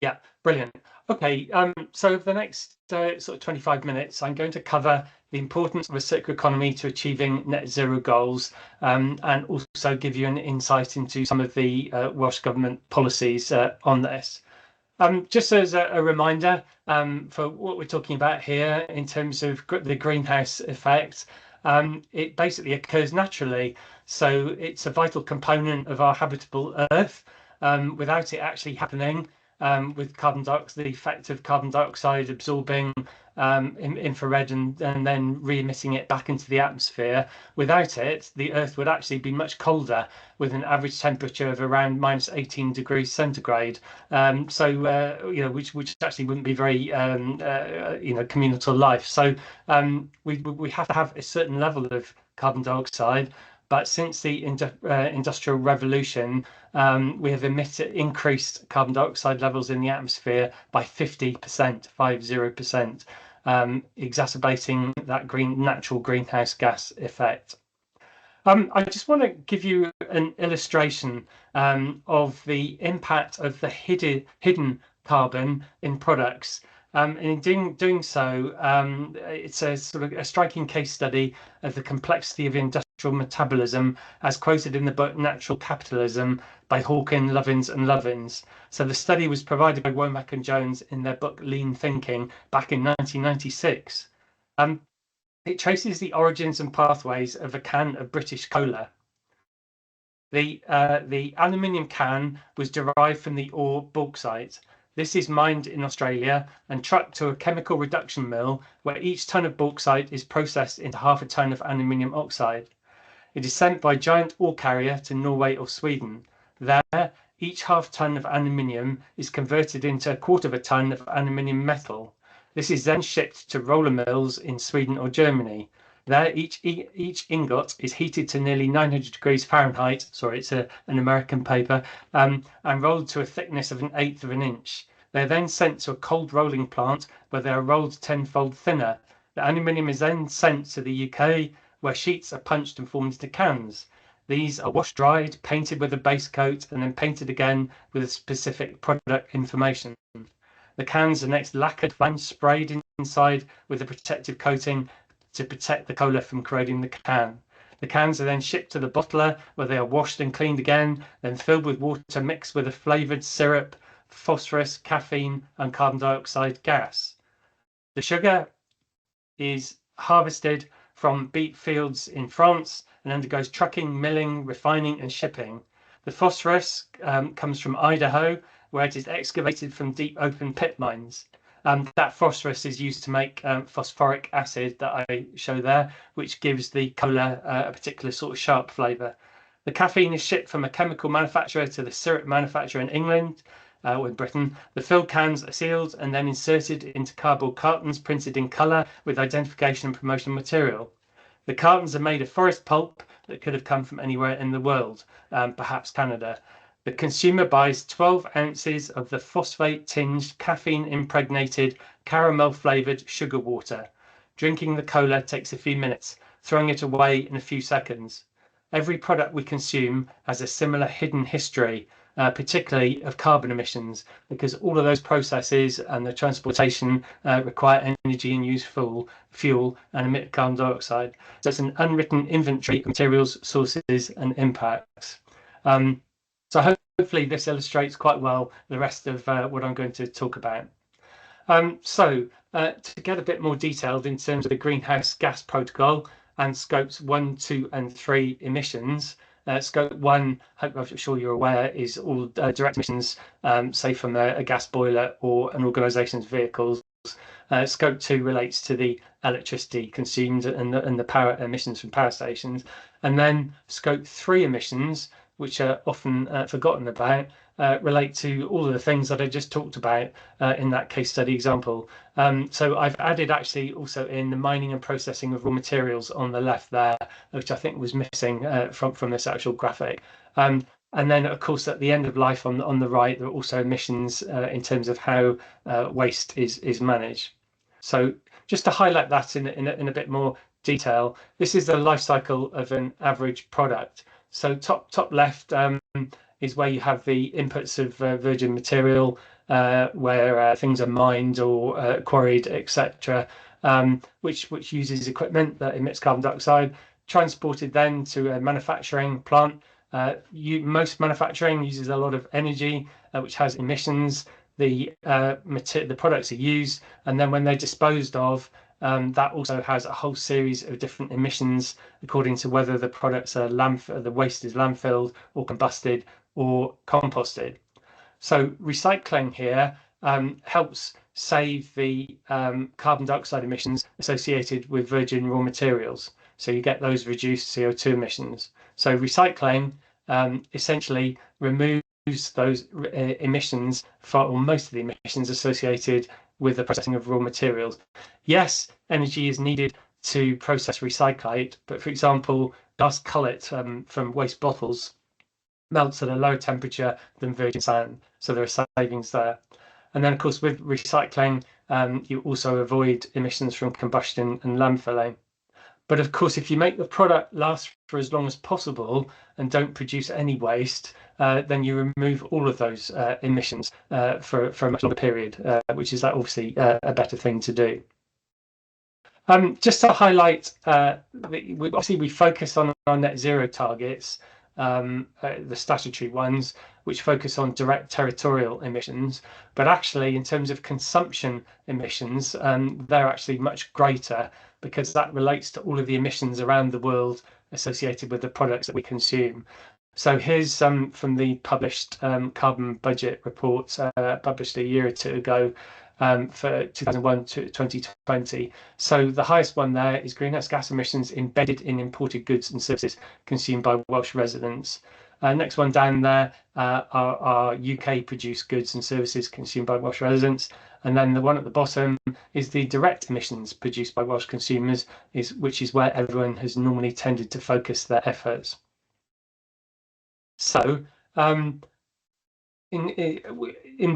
Yeah, brilliant. Okay, so for the next sort of 25 minutes, I'm going to cover the importance of a circular economy to achieving net zero goals, and also give you an insight into some of the Welsh Government policies on this. Just as a reminder, for what we're talking about here in terms of the greenhouse effect, it basically occurs naturally. So it's a vital component of our habitable Earth. Without it actually happening, with carbon dioxide, the effect of carbon dioxide absorbing infrared and then re-emitting it back into the atmosphere. Without it, the Earth would actually be much colder, with an average temperature of around minus 18 degrees centigrade. Which actually wouldn't be very communal to life. So we have to have a certain level of carbon dioxide. But since the Industrial Revolution, we have increased carbon dioxide levels in the atmosphere by 50%, 50%, exacerbating that natural greenhouse gas effect. I just want to give you an illustration of the impact of the hidden carbon in products. And in doing so, it's a sort of a striking case study of the complexity of industrial metabolism, as quoted in the book Natural Capitalism by Hawken, Lovins and Lovins. So the study was provided by Womack and Jones in their book Lean Thinking back in 1996. It traces the origins and pathways of a can of British cola. The aluminium can was derived from the ore bauxite. This is mined in Australia and trucked to a chemical reduction mill, where each ton of bauxite is processed into half a ton of aluminium oxide. It is sent by giant ore carrier to Norway or Sweden. There, each half ton of aluminium is converted into a quarter of a ton of aluminium metal. This is then shipped to roller mills in Sweden or Germany. There, each ingot is heated to nearly 900 degrees Fahrenheit. Sorry, it's an American paper, and rolled to a thickness of 1/8 of an inch. They're then sent to a cold rolling plant where they are rolled tenfold thinner. The aluminium is then sent to the UK, where sheets are punched and formed into cans. These are washed, dried, painted with a base coat, and then painted again with a specific product information. The cans are next lacquered and sprayed inside with a protective coating to protect the cola from corroding the can. The cans are then shipped to the bottler, where they are washed and cleaned again, then filled with water mixed with a flavoured syrup, phosphorus, caffeine and carbon dioxide gas. The sugar is harvested from beet fields in France and undergoes trucking, milling, refining and shipping. The phosphorus comes from Idaho, where it is excavated from deep open pit mines. That phosphorus is used to make phosphoric acid that I show there, which gives the cola a particular sort of sharp flavour. The caffeine is shipped from a chemical manufacturer to the syrup manufacturer in England or in Britain. The filled cans are sealed and then inserted into cardboard cartons printed in colour with identification and promotional material. The cartons are made of forest pulp that could have come from anywhere in the world, perhaps Canada. The consumer buys 12 ounces of the phosphate-tinged, caffeine-impregnated, caramel-flavoured sugar water. Drinking the cola takes a few minutes, throwing it away in a few seconds. Every product we consume has a similar hidden history, particularly of carbon emissions, because all of those processes and the transportation require energy and use fuel and emit carbon dioxide. So it's an unwritten inventory of materials, sources and impacts. So hopefully this illustrates quite well the rest of what I'm going to talk about. To get a bit more detailed in terms of the greenhouse gas protocol and scopes 1, 2 and 3 emissions, scope 1, I'm sure you're aware, is all direct emissions, say from a gas boiler or an organisation's vehicles. Scope 2 relates to the electricity consumed and the power emissions from power stations. And then scope 3 emissions, which are often forgotten about, relate to all of the things that I just talked about in that case study example. So I've added actually also in the mining and processing of raw materials on the left there, which I think was missing from this actual graphic. And then, of course, at the end of life on the right, there are also emissions in terms of how waste is managed. So just to highlight that in a bit more detail, this is the life cycle of an average product. So top left is where you have the inputs of virgin material, where things are mined or quarried, etc., which uses equipment that emits carbon dioxide, transported then to a manufacturing plant. Most manufacturing uses a lot of energy, which has emissions. The products are used, and then when they're disposed of, that also has a whole series of different emissions according to whether the products are the waste is landfilled or combusted or composted. So recycling here helps save the carbon dioxide emissions associated with virgin raw materials. So you get those reduced CO2 emissions. So recycling essentially removes those emissions, or most of the emissions associated with the processing of raw materials. Yes, energy is needed to process recyclate, but for example, glass cullet from waste bottles melts at a lower temperature than virgin sand, so there are savings there. And then, of course, with recycling, you also avoid emissions from combustion and landfilling. But of course, if you make the product last for as long as possible and don't produce any waste, then you remove all of those emissions for a much longer period, which is obviously a better thing to do. Just to highlight, obviously we focus on our net zero targets, the statutory ones, which focus on direct territorial emissions, but actually in terms of consumption emissions, they're actually much greater, because that relates to all of the emissions around the world associated with the products that we consume. So here's from the published carbon budget report published a year or two ago for 2001 to 2020. So the highest one there is greenhouse gas emissions embedded in imported goods and services consumed by Welsh residents. Next one down there are UK produced goods and services consumed by Welsh residents. And then the one at the bottom is the direct emissions produced by Welsh consumers, which is where everyone has normally tended to focus their efforts. So in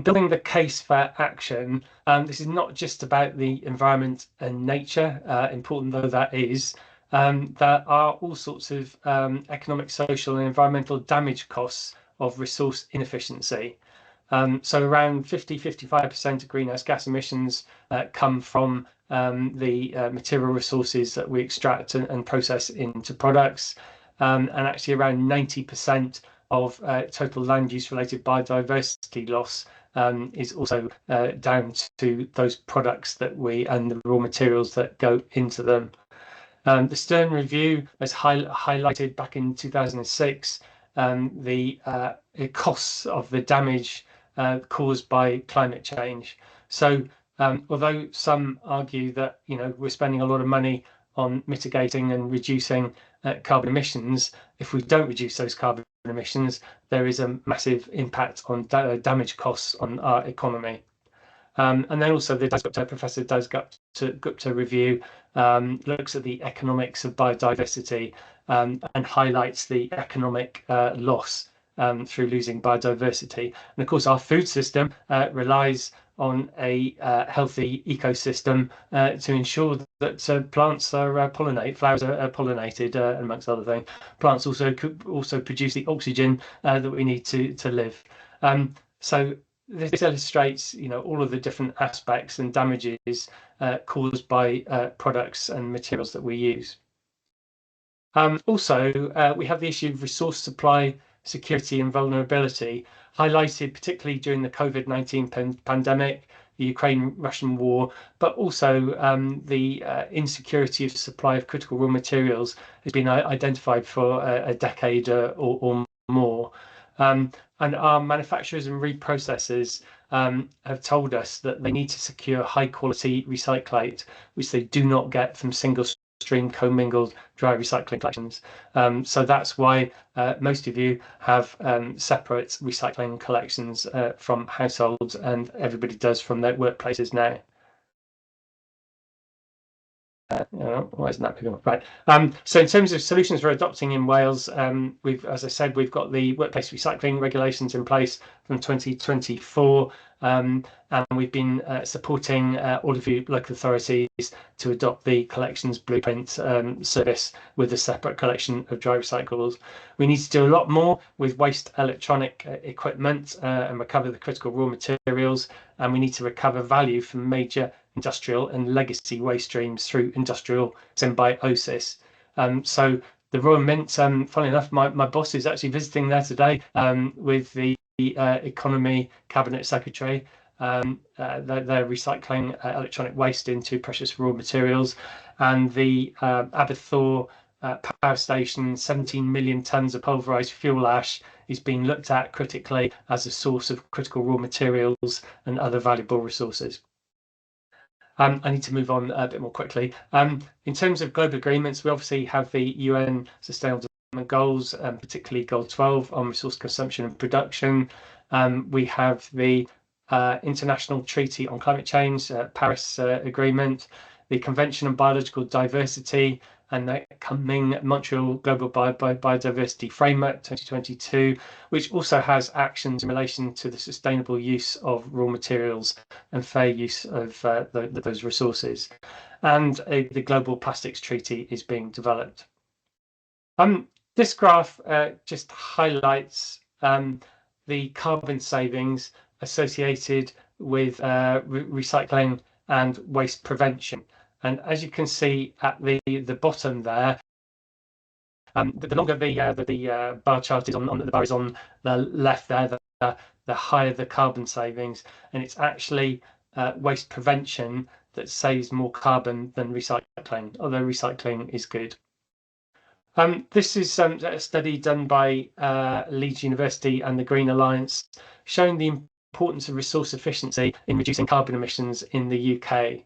building the case for action, this is not just about the environment and nature, important though that is. There are all sorts of economic, social and environmental damage costs of resource inefficiency. So around 50–55% of greenhouse gas emissions come from the material resources that we extract and process into products, and actually around 90% of total land use related biodiversity loss is also down to those products and the raw materials that go into them. The Stern Review has highlighted back in 2006 the costs of the damage caused by climate change. So although some argue that we're spending a lot of money on mitigating and reducing carbon emissions, if we don't reduce those carbon emissions, there is a massive impact on damage costs on our economy. And then also the Professor Gupta review looks at the economics of biodiversity and highlights the economic loss through losing biodiversity. And of course, our food system relies on a healthy ecosystem to ensure that plants are pollinated, flowers are pollinated, amongst other things. Plants also produce the oxygen that we need to live. So this illustrates, all of the different aspects and damages caused by products and materials that we use. Also, we have the issue of resource supply security and vulnerability, highlighted particularly during the COVID-19 pandemic, the Ukraine-Russian war, but also the insecurity of supply of critical raw materials has been identified for a decade or more. And our manufacturers and reprocessors have told us that they need to secure high quality recyclate, which they do not get from single stream commingled dry recycling collections. So that's why most of you have separate recycling collections from households, and everybody does from their workplaces now. Why isn't that picking up? Right. So in terms of solutions we're adopting in Wales, as I said, we've got the workplace recycling regulations in place from 2024. and we've been supporting all of you local authorities to adopt the collections blueprint service with a separate collection of dry recyclables. We need to do a lot more with waste electronic equipment and recover the critical raw materials, and we need to recover value from major industrial and legacy waste streams through industrial symbiosis. So the Royal Mint, funnily enough, my boss is actually visiting there today with the Economy Cabinet Secretary. They're recycling electronic waste into precious raw materials, and the Aberthaw power station, 17 million tonnes of pulverised fuel ash is being looked at critically as a source of critical raw materials and other valuable resources. I need to move on a bit more quickly. In terms of global agreements, we obviously have the UN Sustainable Development Goals, particularly Goal 12 on resource consumption and production. We have the International Treaty on Climate Change, Paris Agreement, the Convention on Biological Diversity, and the coming Montreal Global Biodiversity Framework 2022, which also has actions in relation to the sustainable use of raw materials and fair use of those resources. And the Global Plastics Treaty is being developed. This graph just highlights the carbon savings associated with recycling and waste prevention. And as you can see at the bottom there, the longer the bar chart is on the bar is on the left there, the higher the carbon savings, and it's actually waste prevention that saves more carbon than recycling, although recycling is good. This is a study done by Leeds University and the Green Alliance, showing the importance of resource efficiency in reducing carbon emissions in the UK.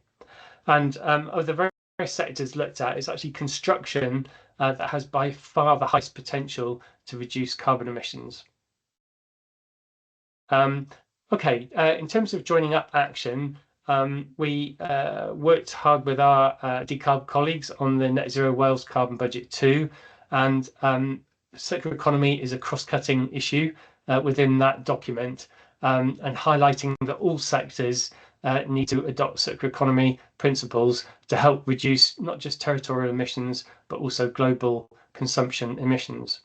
And of the various sectors looked at, it's actually construction that has by far the highest potential to reduce carbon emissions. Okay, in terms of joining up action, we worked hard with our decarb colleagues on the Net Zero Wales Carbon Budget 2, and circular economy is a cross-cutting issue within that document, and highlighting that all sectors need to adopt circular economy principles to help reduce not just territorial emissions, but also global consumption emissions.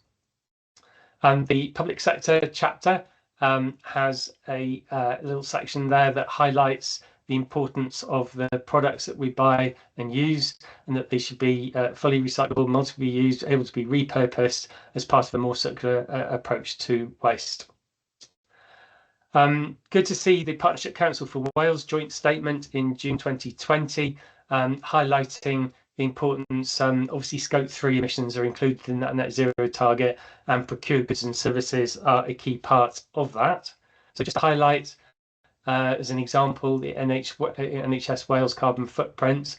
And the public sector chapter has a little section there that highlights the importance of the products that we buy and use, and that they should be fully recyclable, multiply used, able to be repurposed as part of a more circular approach to waste. Good to see the Partnership Council for Wales joint statement in June 2020, highlighting the importance. Obviously, Scope 3 emissions are included in that net zero target, and procured goods and services are a key part of that. So just to highlight, as an example, the NHS Wales carbon footprint,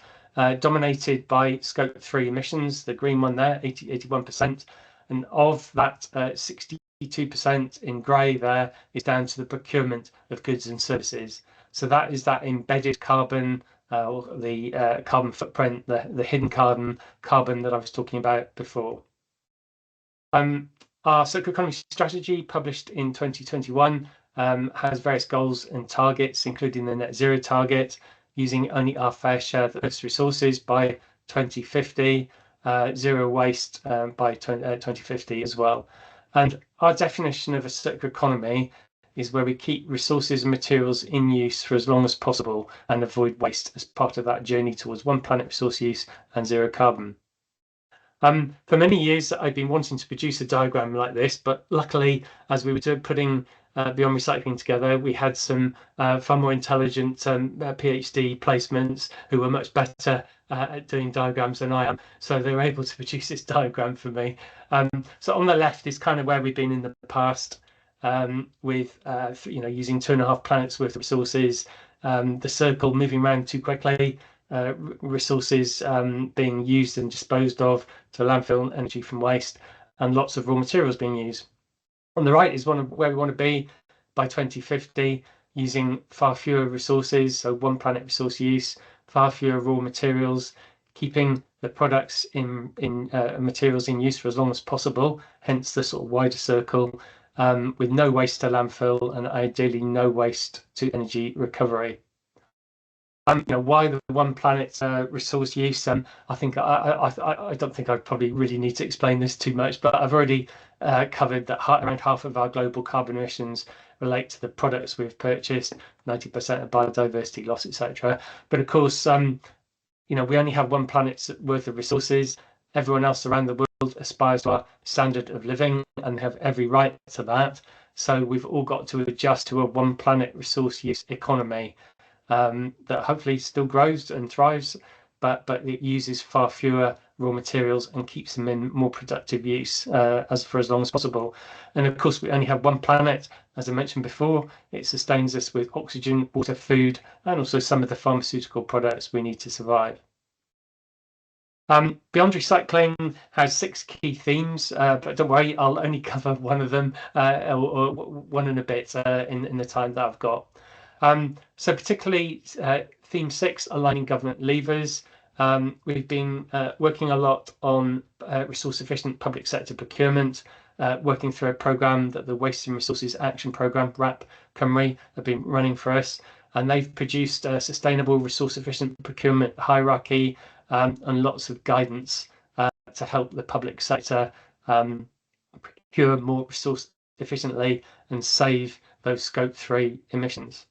dominated by Scope 3 emissions, the green one there, 81%, and of that 62% in grey there is down to the procurement of goods and services. So that is that embedded carbon, or the carbon footprint, the hidden carbon that I was talking about before. Our circular economy strategy, published in 2021, has various goals and targets, including the net zero target, using only our fair share of Earth's resources by 2050, zero waste by 2050 as well. And our definition of a circular economy is where we keep resources and materials in use for as long as possible and avoid waste as part of that journey towards one planet resource use and zero carbon. For many years, I've been wanting to produce a diagram like this, but luckily, as we were putting Beyond Recycling together, we had some far more intelligent PhD placements who were much better at doing diagrams than I am, so they were able to produce this diagram for me. So on the left is kind of where we've been in the past, with using 2.5 planets worth of resources, the circle moving around too quickly, resources being used and disposed of to landfill energy from waste, and lots of raw materials being used. On the right is where we want to be by 2050, using far fewer resources, so one planet resource use, far fewer raw materials, keeping the products in materials in use for as long as possible, hence the sort of wider circle, with no waste to landfill and ideally no waste to energy recovery. Why the one planet resource use? I think I don't think I probably really need to explain this too much, but I've already covered that around half of our global carbon emissions relate to the products we've purchased, 90% of biodiversity loss, etc. But of course, we only have one planet's worth of resources. Everyone else around the world aspires to our standard of living and have every right to that. So we've all got to adjust to a one planet resource use economy that hopefully still grows and thrives, but it uses far fewer raw materials and keeps them in more productive use for as long as possible. And of course, we only have one planet, as I mentioned before. It sustains us with oxygen, water, food, and also some of the pharmaceutical products we need to survive. Beyond Recycling has 6 key themes, but don't worry, I'll only cover one of them or one and a bit in the time that I've got. So particularly theme 6, aligning government levers. We've been working a lot on resource efficient public sector procurement, working through a programme that the Waste and Resources Action Programme, WRAP Cymru, have been running for us. And they've produced a sustainable resource efficient procurement hierarchy and lots of guidance to help the public sector procure more resource efficiently and save those scope 3 emissions.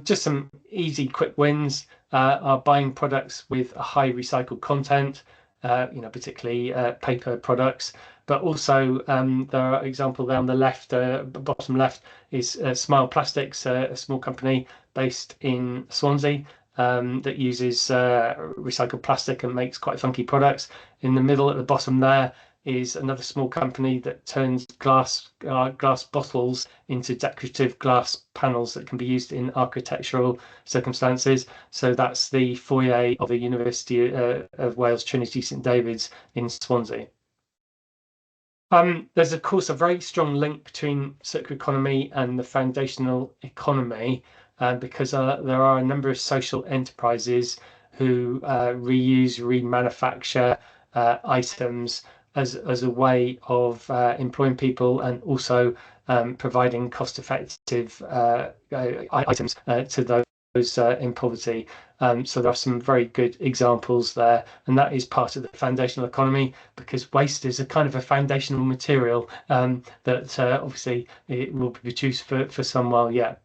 Just some easy, quick wins are buying products with a high recycled content, particularly paper products. But also, there are example there on the left, bottom left, is Smile Plastics, a small company based in Swansea that uses recycled plastic and makes quite funky products. In the middle, at the bottom there, is another small company that turns glass bottles into decorative glass panels that can be used in architectural circumstances. So that's the foyer of the University of Wales Trinity St David's in Swansea. There's of course a very strong link between circular economy and the foundational economy because there are a number of social enterprises who reuse, remanufacture items as a way of employing people and also providing cost-effective items to those in poverty. So there are some very good examples there, and that is part of the foundational economy because waste is a kind of a foundational material that obviously it will be produced for some while yet.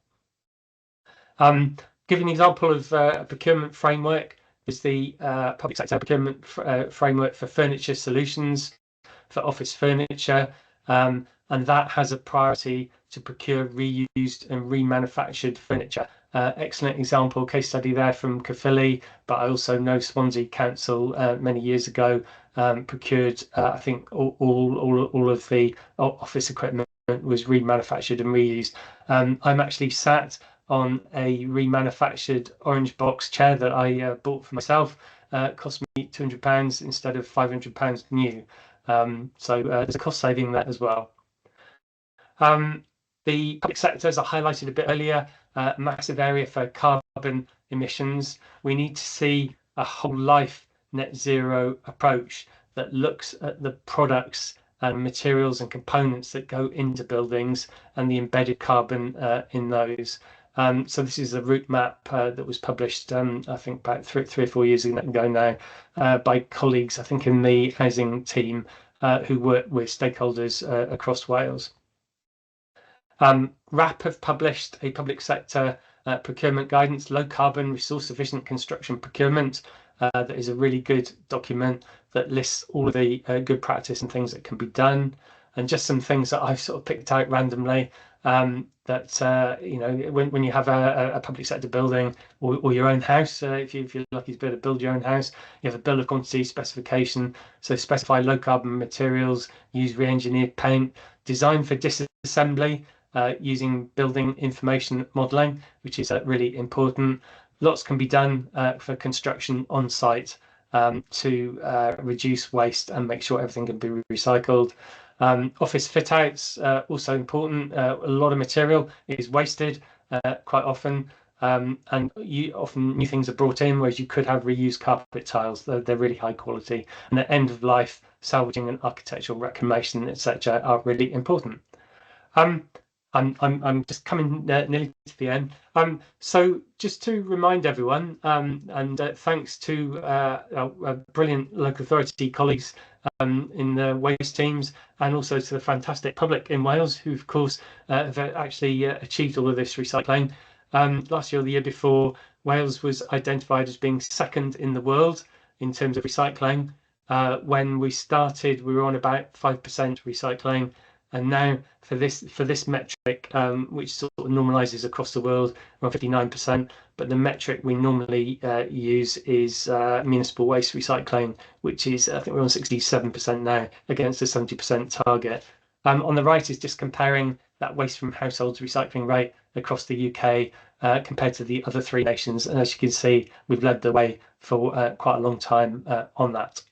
Give an example of a procurement framework is the public sector procurement framework for furniture solutions for office furniture, and that has a priority to procure reused and remanufactured furniture. Excellent example, case study there from Caerphilly, but I also know Swansea Council many years ago procured, I think, all of the office equipment was remanufactured and reused. I'm actually sat on a remanufactured orange box chair that I bought for myself. It cost me £200 instead of £500 new. So there's a cost saving there as well. The public sector, as I highlighted a bit earlier, a massive area for carbon emissions. We need to see a whole life net zero approach that looks at the products and materials and components that go into buildings and the embedded carbon in those. So this is a route map that was published, I think, about three or 4 years ago now, by colleagues, I think, in the housing team who work with stakeholders across Wales. WRAP have published a public sector procurement guidance, low carbon, resource efficient construction procurement. That is a really good document that lists all of the good practice and things that can be done. And just some things that I've sort of picked out randomly that, when you have a public sector building or your own house, if you're lucky to be able to build your own house, you have a bill of quantity specification. So specify low carbon materials, use re-engineered paint, design for disassembly, using building information modelling, which is really important. Lots can be done for construction on site to reduce waste and make sure everything can be recycled. Office fit outs, also important. A lot of material is wasted quite often, and often new things are brought in, whereas you could have reused carpet tiles. They're really high quality. And at end of life, salvaging and architectural reclamation, etc., are really important. I'm just coming nearly to the end. So just to remind everyone, and thanks to our brilliant local authority colleagues in the waste teams, and also to the fantastic public in Wales, who of course have actually achieved all of this recycling. Last year or the year before, Wales was identified as being second in the world in terms of recycling. When we started, we were on about 5% recycling. And now for this metric, which sort of normalizes across the world, we're on 59%. But the metric we normally use is municipal waste recycling, which is, I think we're on 67% now against a 70% target. On the right is just comparing that waste from households recycling rate across the UK compared to the other three nations. And as you can see, we've led the way for quite a long time on that.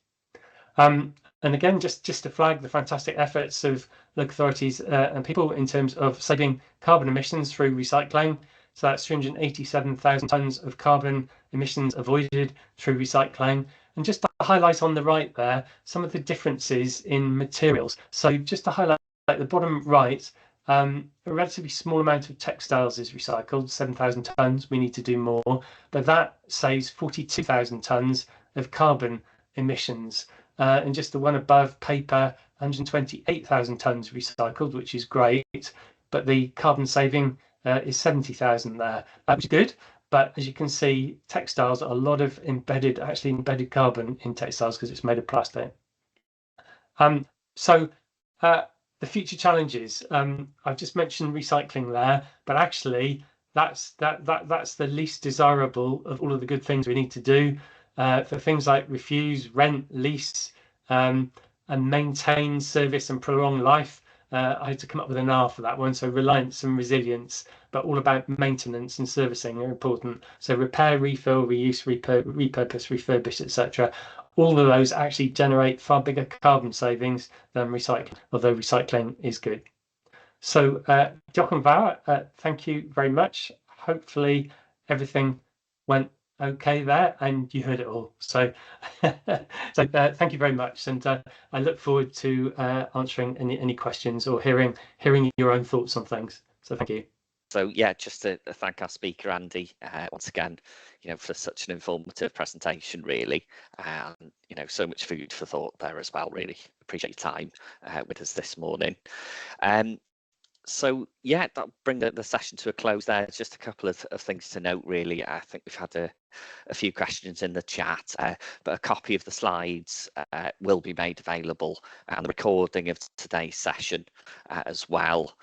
And again, just to flag the fantastic efforts of local authorities and people in terms of saving carbon emissions through recycling. So that's 387,000 tonnes of carbon emissions avoided through recycling. And just to highlight on the right there, some of the differences in materials. So just to highlight the bottom right, a relatively small amount of textiles is recycled, 7,000 tonnes. We need to do more, but that saves 42,000 tonnes of carbon emissions. And just the one above, paper, 128,000 tonnes recycled, which is great, but the carbon saving is 70,000 there, which is good. But as you can see, textiles, a lot of embedded carbon in textiles because it's made of plastic. So the future challenges, I've just mentioned recycling there, but actually that's the least desirable of all of the good things we need to do. For things like refuse, rent, lease, and maintain, service and prolong life. I had to come up with an R for that one. So reliance and resilience, but all about maintenance and servicing are important. So repair, refill, reuse, repurpose, refurbish, etc. All of those actually generate far bigger carbon savings than recycling, although recycling is good. So diolch yn fawr. Thank you very much. Hopefully everything went okay there and you heard it all. So thank you very much, and I look forward to answering any questions or hearing your own thoughts on things. So thank you. So yeah, just to thank our speaker Andy once again, for such an informative presentation, really, and so much food for thought there as well. Really appreciate your time with us this morning. So yeah, that'll bring the session to a close there. Just a couple of things to note, really. I think we've had a few questions in the chat, but a copy of the slides will be made available, and the recording of today's session as well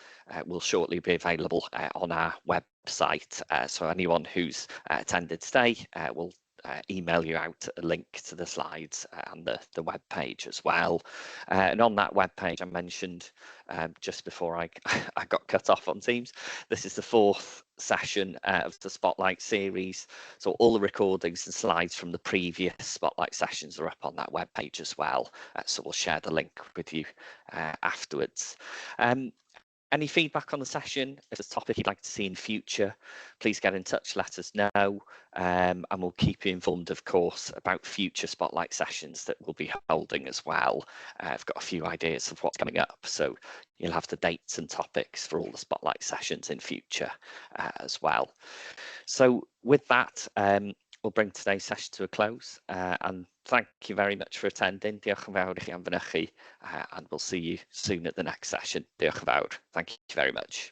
will shortly be available on our website. So anyone who's attended today will email you out a link to the slides and the web page as well. And on that web page I mentioned just before I got cut off on Teams, this is the fourth session of the Spotlight series. So all the recordings and slides from the previous Spotlight sessions are up on that web page as well. So we'll share the link with you afterwards. Any feedback on the session? If there's a topic you'd like to see in future, please get in touch, let us know, and we'll keep you informed, of course, about future Spotlight sessions that we'll be holding as well. I've got a few ideas of what's coming up, so you'll have the dates and topics for all the Spotlight sessions in future as well. So with that, we'll bring today's session to a close, and thank you very much for attending. Diolch yn fawr I chi am fynychu, and we'll see you soon at the next session. Diolch yn fawr. Thank you very much.